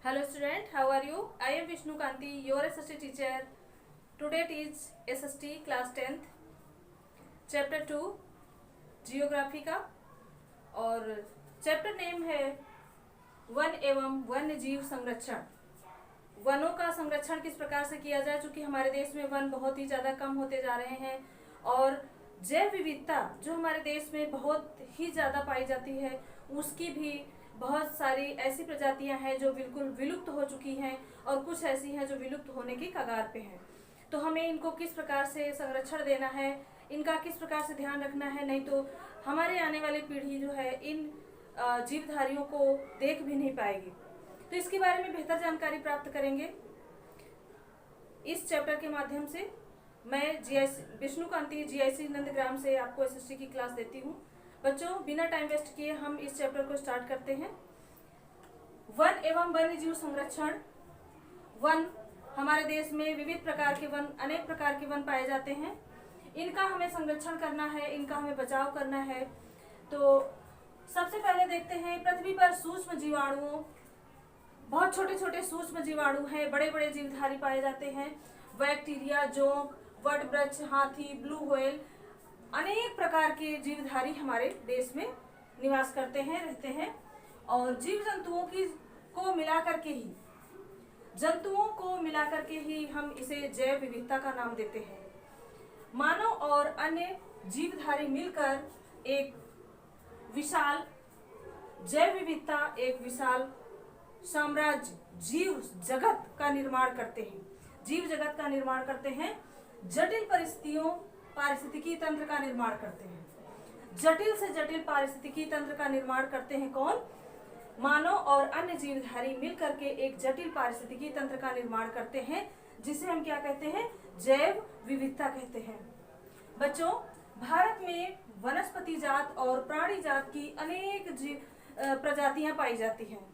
Hello student, how are you? I am Vishnu Kanti, your SST teacher. Today teach SST class 10th, chapter 2 geography का। और chapter name है one एवं वन्य जीव संरक्षण। वनों का संरक्षण किस प्रकार से किया जाए, चूँकि हमारे देश में वन बहुत ही ज़्यादा कम होते जा रहे हैं और जैव विविधता जो हमारे देश में बहुत ही ज़्यादा पाई जाती है उसकी भी बहुत सारी ऐसी प्रजातियां हैं जो बिल्कुल विलुप्त हो चुकी हैं और कुछ ऐसी हैं जो विलुप्त होने की कगार पे हैं। तो हमें इनको किस प्रकार से संरक्षण देना है, इनका किस प्रकार से ध्यान रखना है, नहीं तो हमारे आने वाली पीढ़ी जो है इन जीवधारियों को देख भी नहीं पाएगी। तो इसके बारे में बेहतर जानकारी प्राप्त करेंगे इस चैप्टर के माध्यम से। मैं विष्णु कांति GIC नंदग्राम से आपको SST की क्लास देती हूँ। बच्चों, बिना टाइम वेस्ट किए हम इस चैप्टर को स्टार्ट करते हैं। वन एवं वन्य जीव संरक्षण। वन, हमारे देश में विविध प्रकार के वन, अनेक प्रकार के वन पाए जाते हैं। इनका हमें संरक्षण करना है, इनका हमें बचाव करना है। तो सबसे पहले देखते हैं पृथ्वी पर सूक्ष्म जीवाणुओं। बहुत छोटे छोटे सूक्ष्म जीवाणु हैं, बड़े बड़े जीवधारी पाए जाते हैं। बैक्टीरिया, जोंक, वटवृक्ष, हाथी, ब्लू व्हेल, अनेक प्रकार के जीवधारी हमारे देश में निवास करते हैं, रहते हैं। और जीव जंतुओं को मिलाकर के ही हम इसे जैव विविधता का नाम देते हैं। मानव और अन्य जीवधारी मिलकर एक विशाल जैव विविधता, एक विशाल साम्राज्य, जीव जगत का निर्माण करते हैं। जटिल पारिस्थितिकी तंत्र का निर्माण करते हैं। जटिल से जटिल पारिस्थितिकी तंत्र का निर्माण करते हैं कौन? मानव और अन्य जीवधारी मिलकर के एक जटिल पारिस्थितिकी तंत्र का निर्माण करते हैं, जिसे हम क्या कहते हैं? जैव विविधता कहते हैं। बच्चों, भारत में वनस्पति जात और प्राणी जात की अनेक प्रजातियां पाई जाती हैं।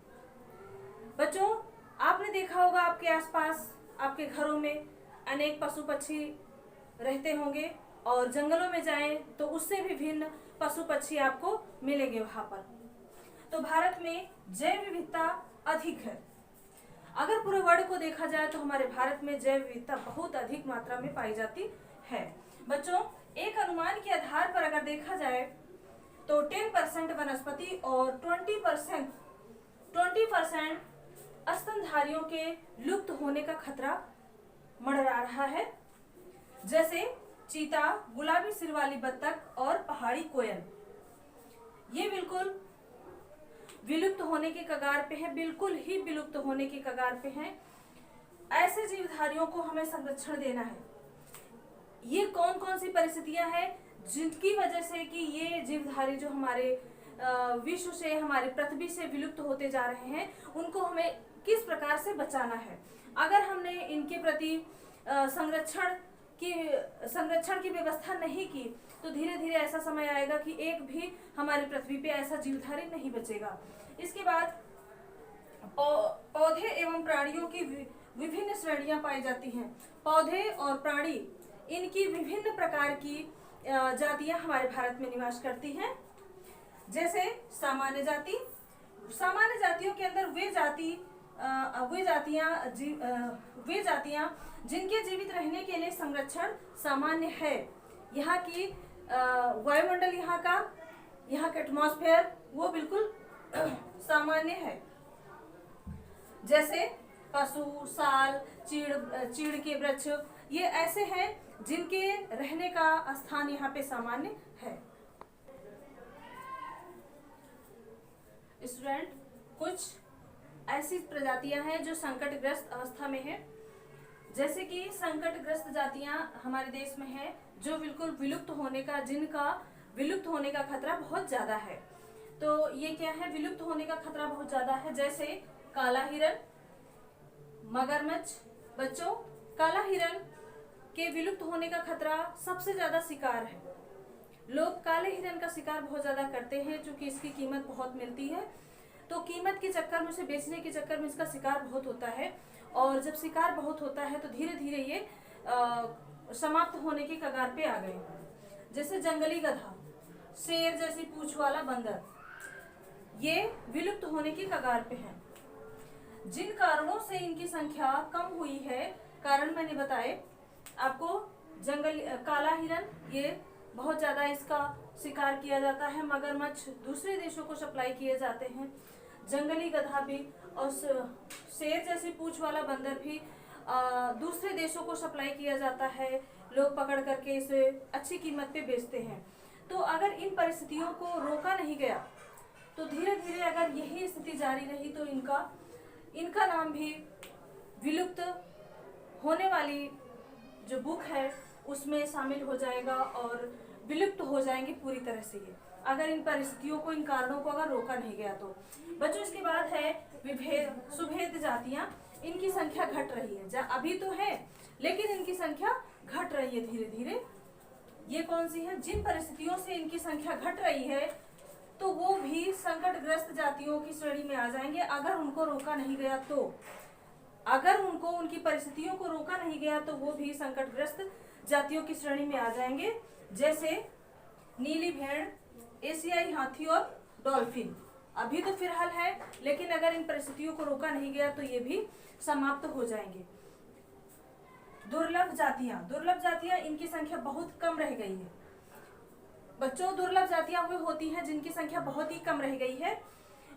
बच्चों, आपने देखा होगा आपके आसपास, आपके घरों में अनेक पशु पक्षी रहते होंगे और जंगलों में जाएं तो उससे भी भिन्न पशु पक्षी आपको मिलेंगे वहां पर। तो भारत में जैव विविधता अधिक है। अगर पूरे वर्ल्ड को देखा जाए तो हमारे भारत में जैव विविधता बहुत अधिक मात्रा में पाई जाती है। बच्चों, एक अनुमान के आधार पर अगर देखा जाए तो 10% वनस्पति और 20% स्तनधारियों के लुप्त होने का खतरा मंडरा रहा है, जैसे चीता, गुलाबी सिर वाली बत्तख और पहाड़ी कोयल। ये बिल्कुल विलुप्त होने के कगार पे है, बिल्कुल ही विलुप्त होने के कगार पे हैं। ऐसे जीवधारियों को हमें संरक्षण देना है। ये कौन कौन सी परिस्थितियां हैं जिनकी वजह से कि ये जीवधारी जो हमारे विश्व से, हमारी पृथ्वी से विलुप्त होते जा रहे हैं, उनको हमें किस प्रकार से बचाना है। अगर हमने इनके प्रति संरक्षण की व्यवस्था नहीं की तो धीरे धीरे ऐसा समय आएगा कि एक भी हमारी पृथ्वी पे ऐसा जीवधारी नहीं बचेगा। इसके बाद पौधे एवं प्राणियों की विभिन्न श्रेणियां पाई जाती हैं। पौधे और प्राणी, इनकी विभिन्न प्रकार की जातियां हमारे भारत में निवास करती हैं। जैसे सामान्य जातियों के अंदर वे जातियां जिनके जीवित रहने के लिए संरक्षण सामान्य है। यहाँ की वायुमंडल, यहाँ का एटमॉस्फेयर वो बिल्कुल सामान्य है। जैसे पशु, साल, चीड़ के वृक्ष, ये ऐसे हैं जिनके रहने का स्थान यहाँ पे सामान्य है। स्टूडेंट, कुछ ऐसी प्रजातियां हैं जो संकटग्रस्त अवस्था में है। जैसे कि संकटग्रस्त जातियां हमारे देश में है जो बिल्कुल जिनका विलुप्त होने का खतरा बहुत ज्यादा है। तो ये क्या है? विलुप्त होने का खतरा बहुत ज्यादा है। जैसे काला हिरन, मगरमच्छ। बच्चों, काला हिरन के विलुप्त होने का खतरा सबसे ज्यादा शिकार है। लोग काले हिरन का शिकार बहुत ज्यादा करते हैं, क्योंकि इसकी कीमत बहुत मिलती है। तो कीमत के चक्कर में, उसे बेचने के चक्कर में इसका शिकार बहुत होता है। और जब शिकार बहुत होता है तो धीरे धीरे ये समाप्त होने की कगार पे आ गए हैं। जैसे जंगली गधा, शेर जैसी पूंछ वाला बंदर, ये विलुप्त होने की कगार पे हैं। जिन कारणों से इनकी संख्या कम हुई है, कारण मैंने बताए आपको। जंगल काला हिरन, ये बहुत ज्यादा इसका शिकार किया जाता है। मगरमच्छ दूसरे देशों को सप्लाई किए जाते हैं। जंगली गधा भी और शेर जैसी पूंछ वाला बंदर भी दूसरे देशों को सप्लाई किया जाता है। लोग पकड़ करके इसे अच्छी कीमत पे बेचते हैं। तो अगर इन परिस्थितियों को रोका नहीं गया तो धीरे धीरे अगर यही स्थिति जारी रही तो इनका नाम भी विलुप्त होने वाली जो बुक है उसमें शामिल हो जाएगा और विलुप्त हो जाएंगे पूरी तरह से ये, अगर इन परिस्थितियों को, इन कारणों को अगर रोका नहीं गया तो। बच्चों इसके बाद है विभेद सुभेद जातियां। इनकी संख्या घट रही है, अभी तो है लेकिन इनकी संख्या घट रही है धीरे धीरे। ये कौन सी है? जिन परिस्थितियों से इनकी संख्या घट रही है तो वो भी संकटग्रस्त जातियों की श्रेणी में आ जाएंगे अगर उनको रोका नहीं गया तो। अगर उनकी परिस्थितियों को रोका नहीं गया तो वो भी संकटग्रस्त जातियों की श्रेणी में आ जाएंगे, जैसे नीली भेड़, एशियाई हाथी और डॉल्फिन। अभी तो फिलहाल है लेकिन अगर इन परिस्थितियों को रोका नहीं गया तो ये भी समाप्त हो जाएंगे। दुर्लभ जातियां इनकी संख्या बहुत कम रह गई है। बच्चों दुर्लभ जातियां वो होती हैं जिनकी संख्या बहुत ही कम रह गई है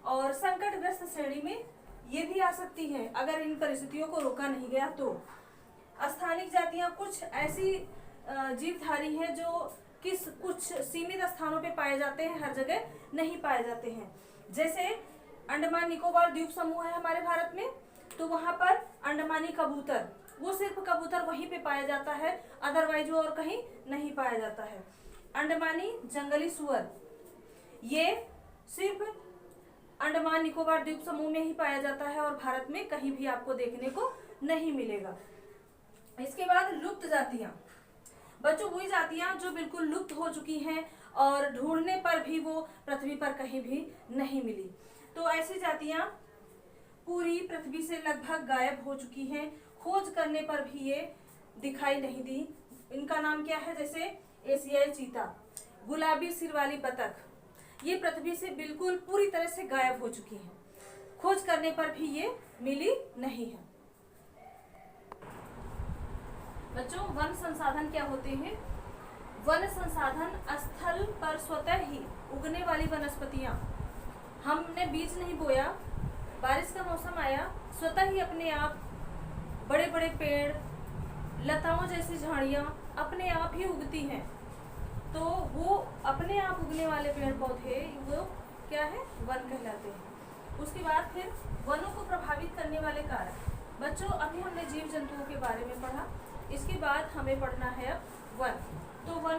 और संकटग्रस्त श्रेणी में ये भी आ सकती है अगर इन परिस्थितियों को रोका नहीं गया तो। स्थानिक जातियां कुछ ऐसी जीवधारी हैं जो कुछ सीमित स्थानों पे पाए जाते हैं, हर जगह नहीं पाए जाते हैं। जैसे अंडमान निकोबार द्वीप समूह है हमारे भारत में, तो वहां पर अंडमानी कबूतर, वो सिर्फ कबूतर वहीं पे पाया जाता है, अदरवाइज वो और कहीं नहीं पाया जाता है। अंडमानी जंगली सुअर, ये सिर्फ अंडमान निकोबार द्वीप समूह में ही पाया जाता है और भारत में कहीं भी आपको देखने को नहीं मिलेगा। इसके बाद लुप्त जातियां। बच्चों वही जातियां जो बिल्कुल लुप्त हो चुकी हैं और ढूंढने पर भी वो पृथ्वी पर कहीं भी नहीं मिली। तो ऐसी जातियां पूरी पृथ्वी से लगभग गायब हो चुकी हैं, खोज करने पर भी ये दिखाई नहीं दी। इनका नाम क्या है? जैसे एशियाई चीता, गुलाबी सिर वाली बतख, ये पृथ्वी से बिल्कुल पूरी तरह से गायब हो चुकी हैं, खोज करने पर भी ये मिली नहीं है। बच्चों वन संसाधन क्या होते हैं? वन संसाधन स्थल पर स्वतः ही उगने वाली वनस्पतियां। हमने बीज नहीं बोया, बारिश का मौसम आया, स्वतः ही अपने आप बड़े बड़े पेड़, लताओं जैसी झाड़ियां अपने आप ही उगती हैं। तो वो अपने आप उगने वाले पेड़ पौधे वो क्या है? वन कहलाते हैं। उसके बाद फिर वनों को प्रभावित करने वाले कारक। बच्चों अभी हमने जीव जंतुओं के बारे में पढ़ा, इसके बाद हमें पढ़ना है अब वन। तो वन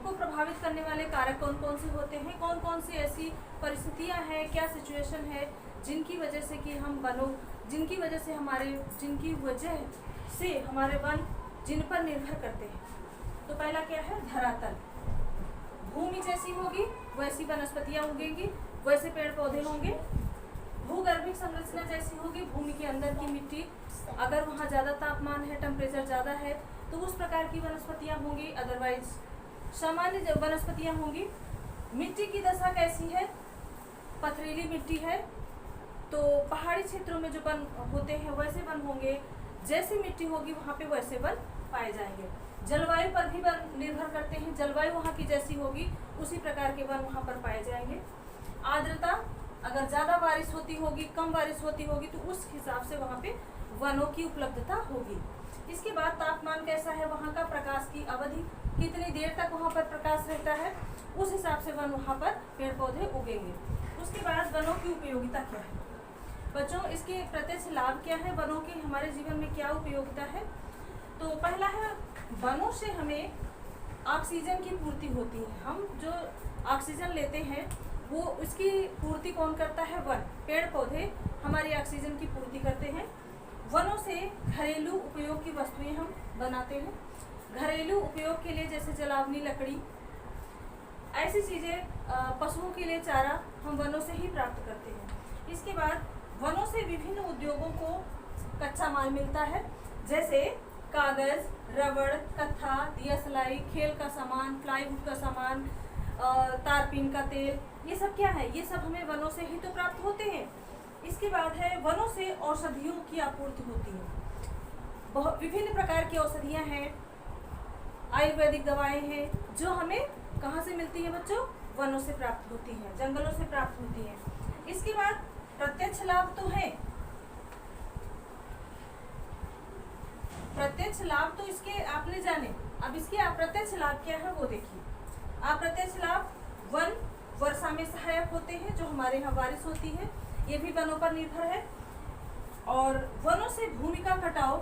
को प्रभावित करने वाले कारक कौन कौन से होते हैं, कौन कौन सी ऐसी परिस्थितियां हैं, क्या सिचुएशन है जिनकी वजह से कि हम वनों, जिनकी वजह से हमारे वन जिन पर निर्भर करते हैं। तो पहला क्या है? धरातल। भूमि जैसी होगी वैसी वनस्पतियां उगेंगी, वैसे पेड़ पौधे होंगे। भूगर्भिक संरचना जैसी होगी, भूमि के अंदर की मिट्टी, अगर वहाँ ज़्यादा तापमान है, टेम्परेचर ज़्यादा है तो उस प्रकार की वनस्पतियाँ होंगी, अदरवाइज सामान्य वनस्पतियाँ होंगी। मिट्टी की दशा कैसी है? पथरीली मिट्टी है तो पहाड़ी क्षेत्रों में जो वन होते हैं वैसे वन होंगे, जैसी मिट्टी होगी वहाँ पे वैसे वन पाए जाएंगे। जलवायु पर भी वन निर्भर करते हैं, जलवायु वहाँ की जैसी होगी उसी प्रकार के वन वहाँ पर पाए जाएंगे। आर्द्रता, अगर ज़्यादा बारिश होती होगी, कम बारिश होती होगी तो उस हिसाब से वहाँ पे वनों की उपलब्धता होगी। इसके बाद तापमान कैसा है, वहाँ का प्रकाश की अवधि, कितनी देर तक वहाँ पर प्रकाश रहता है, उस हिसाब से वन वहाँ पर पेड़ पौधे उगेंगे। उसके बाद वनों की उपयोगिता क्या है? बच्चों इसके प्रत्यक्ष लाभ क्या है, वनों की हमारे जीवन में क्या उपयोगिता है? तो पहला है, वनों से हमें ऑक्सीजन की पूर्ति होती है। हम जो ऑक्सीजन लेते हैं वो उसकी पूर्ति कौन करता है? वन। पेड़ पौधे हमारी ऑक्सीजन की पूर्ति करते हैं। वनों से घरेलू उपयोग की वस्तुएं हम बनाते हैं। घरेलू उपयोग के लिए जैसे जलावनी लकड़ी, ऐसी चीज़ें, पशुओं के लिए चारा हम वनों से ही प्राप्त करते हैं। इसके बाद वनों से विभिन्न उद्योगों को कच्चा माल मिलता है, जैसे कागज़, रबड़, कत्था, दिया सलाई, खेल का सामान, प्लाईवुड का सामान, तारपीन का तेल, ये सब क्या है? ये सब हमें वनों से ही तो प्राप्त होते हैं। इसके बाद है वनों से औषधियों की आपूर्ति होती है। विभिन्न प्रकार की औषधियाँ हैं, आयुर्वेदिक दवाएं हैं जो हमें कहाँ से मिलती है बच्चों? वनों से प्राप्त होती हैं, जंगलों से प्राप्त होती हैं। इसके बाद प्रत्यक्ष लाभ तो है, प्रत्यक्ष लाभ तो इसके आपने जाने। अब इसके अप्रत्यक्ष लाभ क्या है वो देखिए। अप्रत्यक्ष लाभ वन वर्षा में सहायक होते हैं, जो हमारे यहाँ बारिश होती है ये भी वनों पर निर्भर है। और वनों से भूमि का कटाव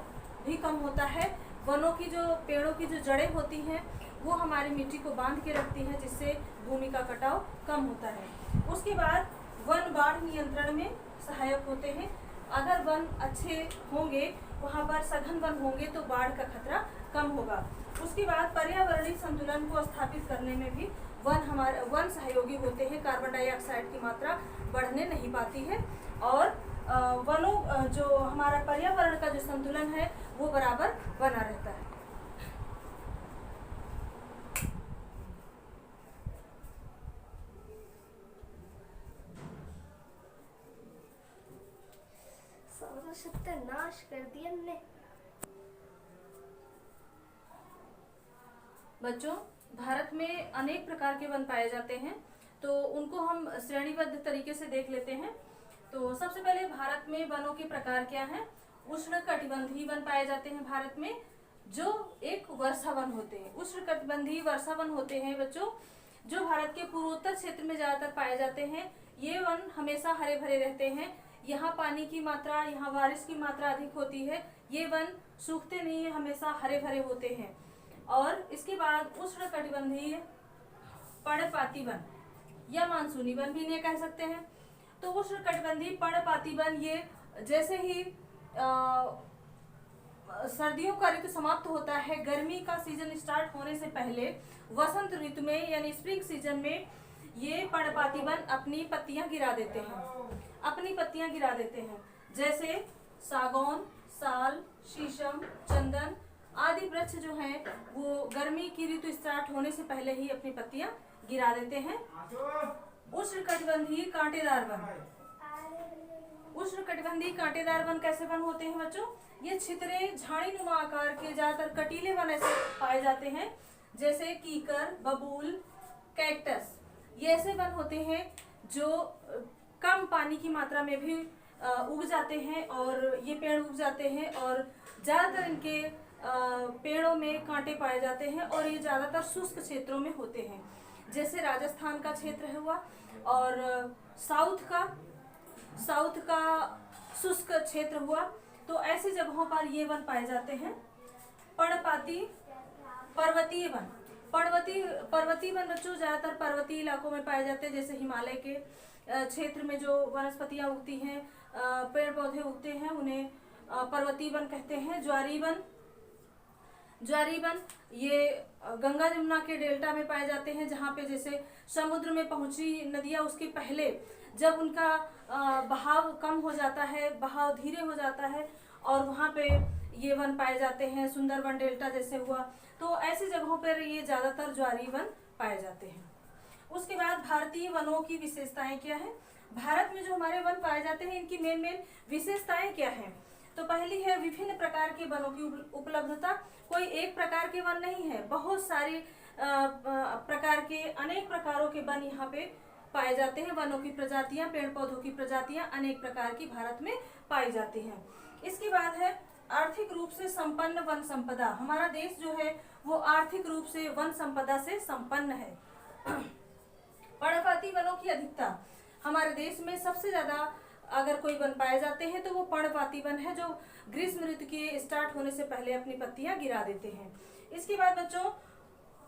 भी कम होता है। वनों की जो पेड़ों की जो जड़ें होती हैं वो हमारी मिट्टी को बांध के रखती हैं, जिससे भूमि का कटाव कम होता है। उसके बाद वन बाढ़ नियंत्रण में सहायक होते हैं। अगर वन अच्छे होंगे, वहाँ पर सघन वन होंगे तो बाढ़ का खतरा कम होगा। उसके बाद पर्यावरणीय संतुलन को स्थापित करने में भी वन सहयोगी होते हैं। कार्बन डाइऑक्साइड की मात्रा बढ़ने नहीं पाती है और वनों जो हमारा पर्यावरण का जो संतुलन है वो बराबर बना रहता है। सत्यानाश कर दिया ने। बच्चों, भारत में अनेक प्रकार के वन पाए जाते हैं, तो उनको हम श्रेणीबद्ध तरीके से देख लेते हैं। तो सबसे पहले भारत में वनों के प्रकार क्या हैं? उष्णकटिबंधीय वन पाए जाते हैं भारत में, जो एक वर्षावन होते हैं। उष्णकटिबंधीय वर्षावन होते हैं बच्चों, जो भारत के पूर्वोत्तर क्षेत्र में ज्यादातर पाए जाते हैं। ये वन हमेशा हरे भरे रहते हैं। यहाँ पानी की मात्रा, यहाँ बारिश की मात्रा अधिक होती है। ये वन सूखते नहीं है, हमेशा हरे भरे होते हैं। और इसके बाद उष्णकटिबंधीय पर्णपाती वन या मानसूनी वन भी इन्हें कह सकते हैं। तो उष्णकटिबंधीय पर्णपाती वन ये जैसे ही सर्दियों का ऋतु समाप्त होता है, गर्मी का सीजन स्टार्ट होने से पहले वसंत ऋतु में यानी स्प्रिंग सीजन में ये पर्णपाती वन अपनी पत्तियां गिरा देते हैं। जैसे सागौन, साल, शीशम, चंदन आदि वृक्ष जो हैं वो गर्मी की ऋतु स्टार्ट होने से पहले ही अपनी पत्तियां गिरा देते हैं। उष्णकटिबंधीय कांटेदार वन कैसे वन होते हैं बच्चों? ये छितरे झाड़ीनुमा आकार के ज्यादातर कटीले वन ऐसे पाए जाते हैं, जैसे कीकर, बबूल, कैक्टस। ये ऐसे वन होते हैं जो कम पानी की मात्रा में भी उग जाते हैं और ये पेड़ उग जाते हैं और ज्यादातर इनके पेड़ों में कांटे पाए जाते हैं और ये ज्यादातर शुष्क क्षेत्रों में होते हैं, जैसे राजस्थान का क्षेत्र हुआ और साउथ का शुष्क क्षेत्र हुआ। तो ऐसी जगहों पर ये वन पाए जाते हैं। पर्वतीय वन बच्चों ज्यादातर पर्वतीय इलाकों में पाए जाते हैं, जैसे हिमालय के क्षेत्र में जो वनस्पतियां उगती हैं, पेड़ पौधे उगते हैं, उन्हें पर्वतीय वन कहते हैं। ज्वारी वन ये गंगा जमुना के डेल्टा में पाए जाते हैं, जहाँ पे जैसे समुद्र में पहुंची नदियां उसके पहले जब उनका बहाव कम हो जाता है, बहाव धीरे हो जाता है और वहाँ पे ये वन पाए जाते हैं। सुंदरबन डेल्टा जैसे हुआ, तो ऐसी जगहों पर ये ज्यादातर ज्वारी वन पाए जाते हैं। उसके बाद भारतीय वनों की विशेषताएं क्या है? भारत में जो हमारे वन पाए जाते हैं इनकी मेन विशेषताएं क्या हैं? तो पहली है विभिन्न प्रकार के वनों की उपलब्धता। कोई एक प्रकार के वन नहीं है, बहुत सारे प्रकार के अनेक प्रकारों के वन यहाँ पे पाए जाते हैं। वनों की प्रजातियां, पेड़ पौधों की प्रजातियां अनेक प्रकार की भारत में पाई जाती हैं। इसके बाद है आर्थिक रूप से संपन्न वन संपदा। हमारा देश जो है वो आर्थिक रूप से वन संपदा से संपन्न है। पर्णपाती वनों की अधिकता हमारे देश में सबसे ज्यादा अगर कोई वन पाए जाते हैं तो वो पर्णपाती वन है, जो ग्रीष्म ऋतु के स्टार्ट होने से पहले अपनी पत्तियां गिरा देते हैं। इसके बाद बच्चों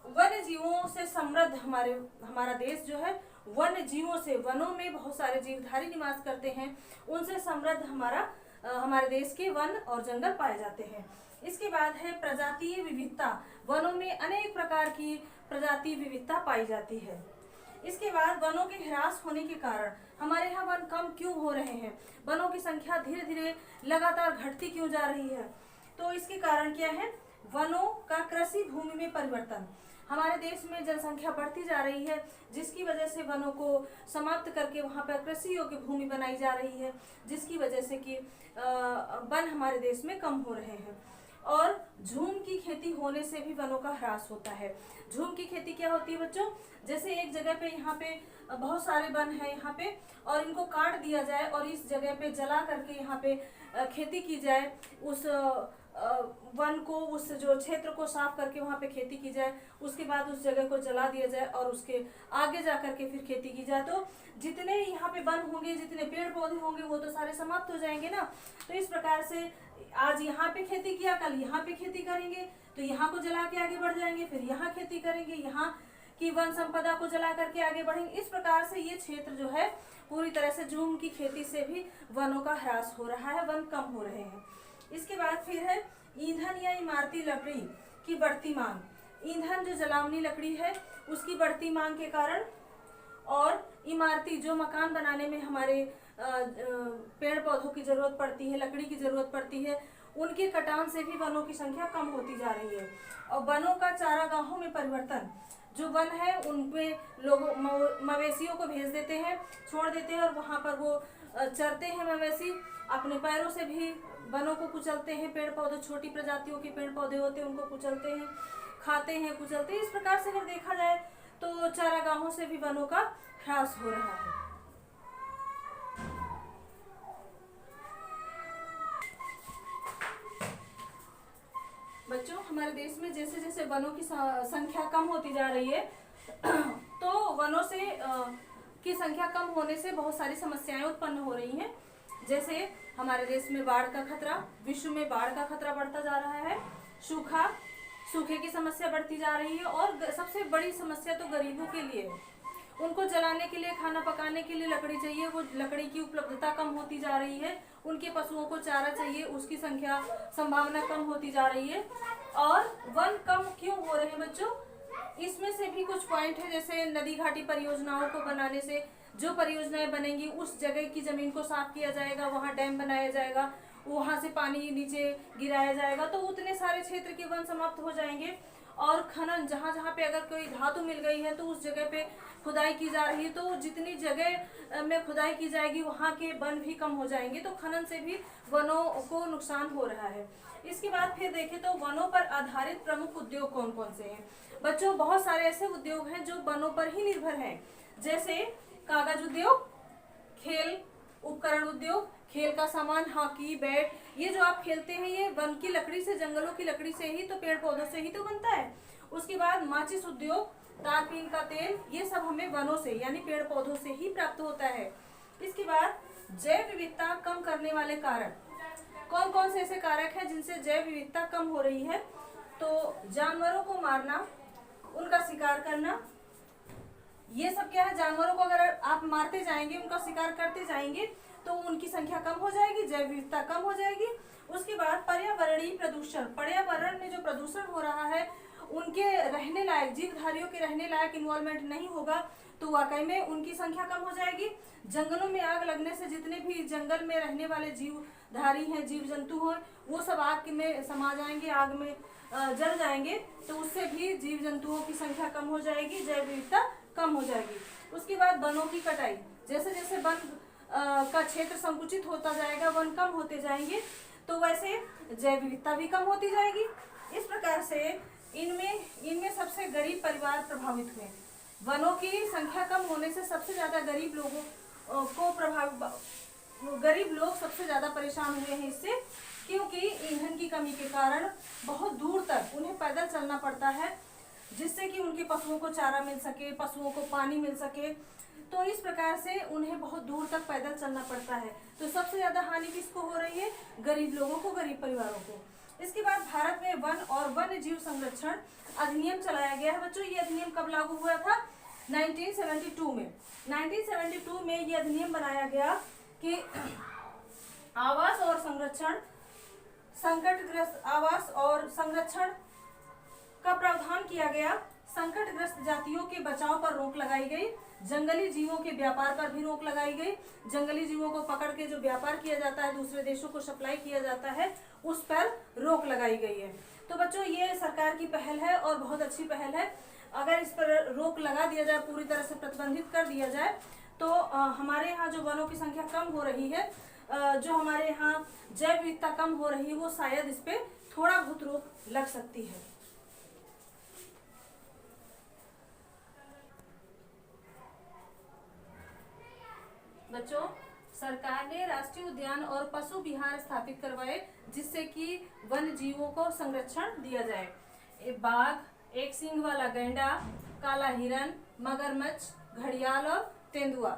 वन्य जीवों से समृद्ध हमारा देश जो है वन्य जीवों से, वनों में बहुत सारे जीवधारी निवास करते हैं, उनसे समृद्ध हमारे देश के वन और जंगल पाए जाते हैं। इसके बाद है प्रजातीय विविधता। वनों में अनेक प्रकार की प्रजाति विविधता पाई जाती है। इसके बाद वनों के ह्रास होने के कारण हमारे यहाँ वन कम क्यों हो रहे हैं? वनों की संख्या धीरे धीरे लगातार घटती क्यों जा रही है? तो इसके कारण क्या है? वनों का कृषि भूमि में परिवर्तन। हमारे देश में जनसंख्या बढ़ती जा रही है, जिसकी वजह से वनों को समाप्त करके वहाँ पर कृषि योग्य भूमि बनाई जा रही है, जिसकी वजह से कि वन हमारे देश में कम हो रहे हैं। और झूम की खेती होने से भी वनों का ह्रास होता है। झूम की खेती क्या होती है बच्चों? जैसे एक जगह पे यहाँ पे बहुत सारे वन है यहाँ पे, और इनको काट दिया जाए और इस जगह पे जला करके यहाँ पे खेती की जाए, उस वन को, उस जो क्षेत्र को साफ करके वहाँ पे खेती की जाए, उसके बाद उस जगह को जला दिया जाए और उसके आगे जा करके फिर खेती की जाए, तो जितने यहाँ पे वन होंगे, जितने पेड़ पौधे होंगे, वो तो सारे समाप्त हो जाएंगे ना। तो इस प्रकार से आज यहाँ पे खेती किया, कल यहाँ पे खेती करेंगे, तो यहाँ को जला के आगे बढ़ जाएंगे, फिर यहाँ खेती करेंगे, यहाँ की वन संपदा को जला करके आगे बढ़ेंगे। इस प्रकार से ये क्षेत्र जो है पूरी तरह से झूम की खेती से भी वनों का ह्रास हो रहा है, वन कम हो रहे हैं। इसके बाद फिर है ईंधन या इमारती लकड़ी की बढ़ती मांग। ईंधन जो जलावनी लकड़ी है उसकी बढ़ती मांग के कारण, और इमारती जो मकान बनाने में हमारे पेड़ पौधों की जरूरत पड़ती है, लकड़ी की जरूरत पड़ती है, उनके कटान से भी वनों की संख्या कम होती जा रही है। और वनों का चारागाहों में परिवर्तन, जो वन है उनपे लोग मवेशियों को भेज देते हैं, छोड़ देते हैं, और वहाँ पर वो चरते हैं मवेशी, अपने पैरों से भी वनों को कुचलते हैं, पेड़ पौधे, छोटी प्रजातियों के पेड़ पौधे होते हैं उनको कुचलते हैं, खाते हैं, कुचलते हैं। इस प्रकार से अगर देखा जाए तो चारागाहों से भी वनों का ह्रास हो रहा है। बच्चों, हमारे देश में जैसे जैसे वनों की संख्या कम होती जा रही है तो वनों से की संख्या कम होने से बहुत सारी समस्याएं उत्पन्न हो रही हैं। जैसे हमारे देश में बाढ़ का खतरा, विश्व में बाढ़ का खतरा बढ़ता जा रहा है, सूखे की समस्या बढ़ती जा रही है, और सबसे बड़ी समस्या तो गरीबों के लिए है। उनको जलाने के लिए, खाना पकाने के लिए लकड़ी चाहिए, वो लकड़ी की उपलब्धता कम होती जा रही है। उनके पशुओं को चारा चाहिए, उसकी संभावना कम होती जा रही है। और वन कम क्यों हो रहे हैं बच्चों? इसमें से भी कुछ पॉइंट है, जैसे नदी घाटी परियोजनाओं को बनाने से, जो परियोजनाएं बनेंगी उस जगह की जमीन को साफ किया जाएगा, वहाँ डैम बनाया जाएगा, वहाँ से पानी नीचे गिराया जाएगा, तो उतने सारे क्षेत्र के वन समाप्त हो जाएंगे। और खनन, जहाँ जहाँ पे अगर कोई धातु मिल गई है तो उस जगह पे खुदाई की जा रही है, तो जितनी जगह में खुदाई की जाएगी वहाँ के वन भी कम हो जाएंगे, तो खनन से भी वनों को नुकसान हो रहा है। इसके बाद फिर देखें तो वनों पर आधारित प्रमुख उद्योग कौन कौन से हैं? बच्चों, बहुत सारे ऐसे उद्योग हैं जो वनों पर ही निर्भर हैं, जैसे कागज उद्योग, खेल उपकरण उद्योग, खेल का सामान, हॉकी, बैट, ये जो आप खेलते हैं ये वन की लकड़ी से, जंगलों की लकड़ी से ही, तो पेड़ पौधों से ही तो बनता है। उसके बाद माचिस उद्योग, तारपीन का तेल, ये सब हमें वनों से यानी पेड़ पौधों से ही प्राप्त होता है। इसके बाद जैव विविधता कम करने वाले कारक, कौन कौन से ऐसे कारक हैं जिनसे जैव विविधता कम हो रही है? तो जानवरों को मारना, उनका शिकार करना, ये सब क्या है? जानवरों को अगर आप मारते जाएंगे, उनका शिकार करते जाएंगे, तो उनकी संख्या कम हो जाएगी, जैव विविधता कम हो जाएगी। उसके बाद पर्यावरणीय प्रदूषण, पर्यावरण में जो प्रदूषण हो रहा है उनके रहने लायक, जीवधारियों के रहने लायक इन्वॉल्वमेंट नहीं होगा, तो वाकई में उनकी संख्या कम हो जाएगी। जंगलों में आग लगने से जितने भी जंगल में रहने वाले जीवधारी हैं, जीव जंतु हैं, वो सब आग में समा जाएंगे, आग में जल जाएंगे, तो उससे भी जीव जंतुओं की संख्या कम हो जाएगी, जैव विविधता कम हो जाएगी। उसके बाद वनों की कटाई, जैसे जैसे वन का क्षेत्र संकुचित होता जाएगा, वन कम होते जाएंगे, तो वैसे जैव विविधता भी कम होती जाएगी। इस प्रकार से इनमें सबसे गरीब परिवार प्रभावित हुए। वनों की संख्या कम होने से सबसे ज्यादा गरीब लोगों को गरीब लोग सबसे ज्यादा परेशान हुए हैं इससे, क्योंकि ईंधन की कमी के कारण बहुत दूर तक उन्हें पैदल चलना पड़ता है, जिससे कि उनके पशुओं को चारा मिल सके, पशुओं को पानी मिल सके, तो इस प्रकार से उन्हें बहुत दूर तक पैदल चलना पड़ता है। तो सबसे ज्यादा हानि किसको हो रही है? गरीब लोगों को, गरीब परिवारों को। इसके बाद भारत में वन और वन्य जीव संरक्षण अधिनियम चलाया गया है। बच्चों, ये अधिनियम कब लागू हुआ था? 1972 में। 1972 में ये अधिनियम बनाया गया कि आवास और संरक्षण, संकटग्रस्त आवास और संरक्षण का प्रावधान किया गया। संकटग्रस्त जातियों के बचाव पर रोक लगाई गई, जंगली जीवों के व्यापार पर भी रोक लगाई गई। जंगली जीवों को पकड़ के जो व्यापार किया जाता है, दूसरे देशों को सप्लाई किया जाता है, उस पर रोक लगाई गई है। तो बच्चों, ये सरकार की पहल है और बहुत अच्छी पहल है। अगर इस पर रोक लगा दिया जाए, पूरी तरह से प्रतिबंधित कर दिया जाए, तो हमारे यहाँ जो वनों की संख्या कम हो रही है, जो हमारे यहाँ जैव विविधता कम हो रही है, वो शायद इस पे थोड़ा बहुत रोक लग सकती है। बच्चों, सरकार ने राष्ट्रीय उद्यान और पशु विहार स्थापित करवाए जिससे कि वन्य जीवों को संरक्षण दिया जाए। बाघ, एक सींग वाला गैंडा, काला हिरन, मगरमच्छ, घड़ियाल और तेंदुआ,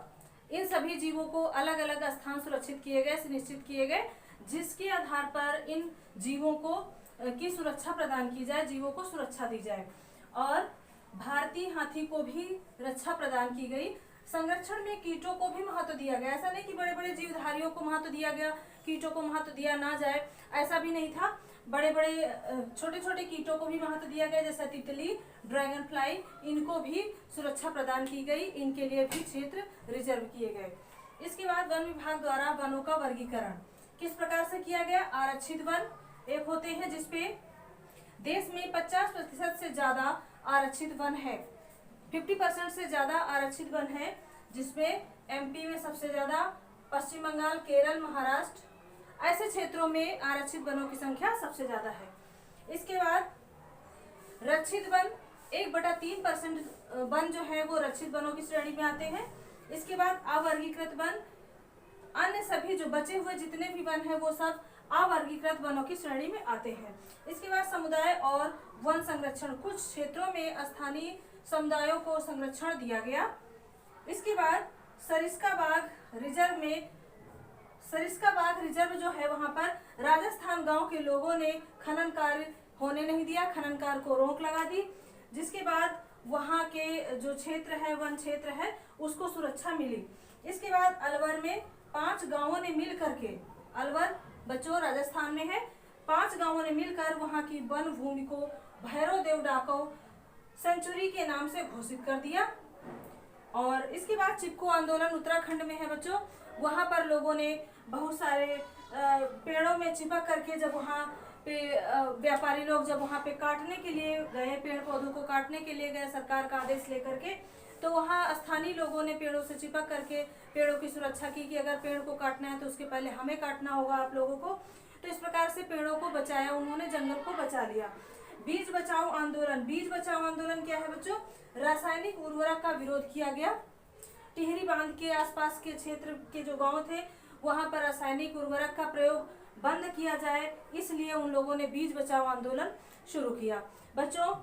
इन सभी जीवों को अलग अलग स्थान सुरक्षित किए गए, सुनिश्चित किए गए, जिसके आधार पर इन जीवों को की सुरक्षा प्रदान की जाए, जीवों को सुरक्षा दी जाए। और भारतीय हाथी को भी रक्षा प्रदान की गई। संरक्षण में कीटों को भी महत्व दिया गया। ऐसा नहीं कि बड़े बड़े जीवधारियों को महत्व दिया गया, कीटों को महत्व दिया ना जाए, ऐसा भी नहीं था। बड़े बड़े छोटे छोटे कीटों को भी महत्व दिया गया, जैसे तितली, ड्रैगन फ्लाई, इनको भी सुरक्षा प्रदान की गई, इनके लिए भी क्षेत्र रिजर्व किए गए। इसके बाद वन विभाग द्वारा वनों का वर्गीकरण किस प्रकार से किया गया। आरक्षित वन एक होते हैं जिसपे देश में 50% से ज्यादा आरक्षित वन है, 50% से ज्यादा आरक्षित वन है, जिसमें एमपी में सबसे ज्यादा, पश्चिम बंगाल, केरल, महाराष्ट्र, ऐसे क्षेत्रों में आरक्षित वनों की संख्या सबसे ज्यादा है। इसके बाद रक्षित वन 1/3% वन जो है वो रक्षित वनों की श्रेणी में आते हैं। इसके बाद अवर्गीकृत वन, अन्य सभी जो बचे हुए जितने भी वन हैं वो सब अवर्गीकृत वनों की श्रेणी में आते हैं। इसके बाद समुदाय और वन संरक्षण, कुछ क्षेत्रों में स्थानीय समुदायों को संरक्षण दिया गया। इसके बाद सरिस्का बाघ रिजर्व में, सरिस्का बाघ रिजर्व जो है वहां पर राजस्थान गांव के लोगों ने खनन कार्य होने नहीं दिया, खनन कार्य को रोक लगा दी, जिसके बाद वहां के जो क्षेत्र है, वन क्षेत्र है, उसको सुरक्षा मिली। इसके बाद अलवर में 5 गांवों ने मिल करके, अलवर बच्चों राजस्थान में है, 5 गांवों ने मिलकर वहां की वन भूमि को भैरव देव डाकऊ सेंचुरी के नाम से घोषित कर दिया। और इसके बाद चिपको आंदोलन उत्तराखंड में है बच्चों, वहां पर लोगों ने बहुत सारे पेड़ों में चिपक करके, जब वहां पे व्यापारी लोग जब वहां पे काटने के लिए गए, पेड़ पौधों को काटने के लिए गए सरकार का आदेश लेकर के, तो वहां स्थानीय लोगों ने पेड़ों से चिपक करके पेड़ों की सुरक्षा की कि अगर पेड़ को काटना है तो उसके पहले हमें काटना होगा आप लोगों को। तो इस प्रकार से पेड़ों को बचाया उन्होंने, जंगल को बचा लिया। बीज बचाओ आंदोलन, बीज बचाओ आंदोलन क्या है बच्चों, रासायनिक उर्वरक का विरोध किया गया। टिहरी बांध के आसपास के क्षेत्र के जो गांव थे वहां पर रासायनिक उर्वरक का प्रयोग बंद किया जाए, इसलिए उन लोगों ने बीज बचाओ आंदोलन शुरू किया। बच्चों,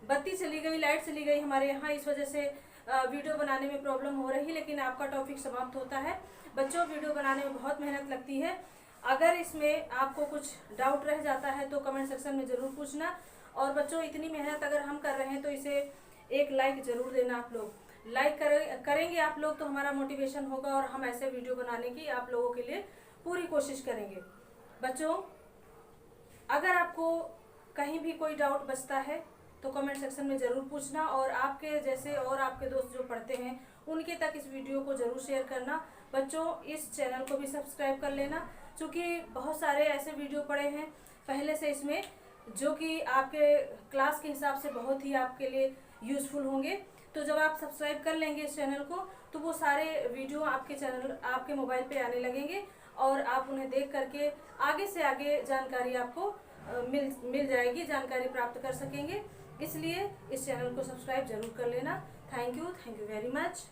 बत्ती चली गई, लाइट चली गई हमारे यहाँ, इस वजह से वीडियो बनाने में प्रॉब्लम हो रही, लेकिन आपका टॉपिक समाप्त होता है। बच्चों, वीडियो बनाने में बहुत मेहनत लगती है, अगर इसमें आपको कुछ डाउट रह जाता है तो कमेंट सेक्शन में ज़रूर पूछना। और बच्चों, इतनी मेहनत अगर हम कर रहे हैं तो इसे एक लाइक ज़रूर देना। आप लोग लाइक करेंगे आप लोग तो हमारा मोटिवेशन होगा और हम ऐसे वीडियो बनाने की आप लोगों के लिए पूरी कोशिश करेंगे। बच्चों, अगर आपको कहीं भी कोई डाउट बचता है तो कमेंट सेक्शन में ज़रूर पूछना, और आपके जैसे और आपके दोस्त जो पढ़ते हैं उनके तक इस वीडियो को ज़रूर शेयर करना। बच्चों, इस चैनल को भी सब्सक्राइब कर लेना, क्योंकि बहुत सारे ऐसे वीडियो पड़े हैं पहले से इसमें जो कि आपके क्लास के हिसाब से बहुत ही आपके लिए यूज़फुल होंगे। तो जब आप सब्सक्राइब कर लेंगे इस चैनल को तो वो सारे वीडियो आपके चैनल, आपके मोबाइल पे आने लगेंगे और आप उन्हें देख करके आगे से आगे जानकारी आपको मिल जाएगी, जानकारी प्राप्त कर सकेंगे। इसलिए इस चैनल को सब्सक्राइब जरूर कर लेना। Thank you very much.